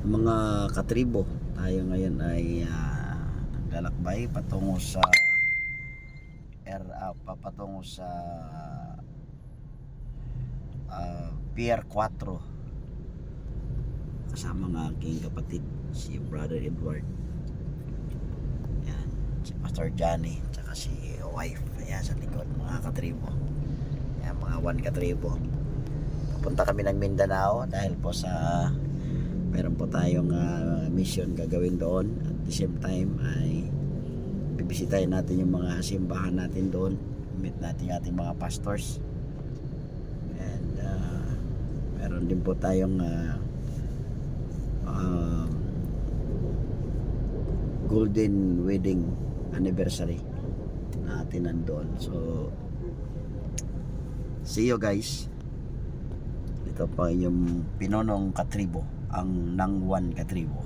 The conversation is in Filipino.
Mga katribo, tayo ngayon ay naglalakbay patungo sa papatungo sa Pier 4 kasama ng aking kapatid si Brother Edward, yan, si Pastor Johnny tsaka si wife, ayan sa likod, mga katribo, yan, mga one katribo. Papunta kami ng Mindanao dahil po sa meron po tayong mission gagawin doon. At the same time ay bibisitahin natin yung mga simbahan natin doon, meet natin ating mga pastors, and meron din po tayong golden wedding anniversary natin nandoon. So see you guys. Ito pa yung pinonong katribo, ang nangwan katribo.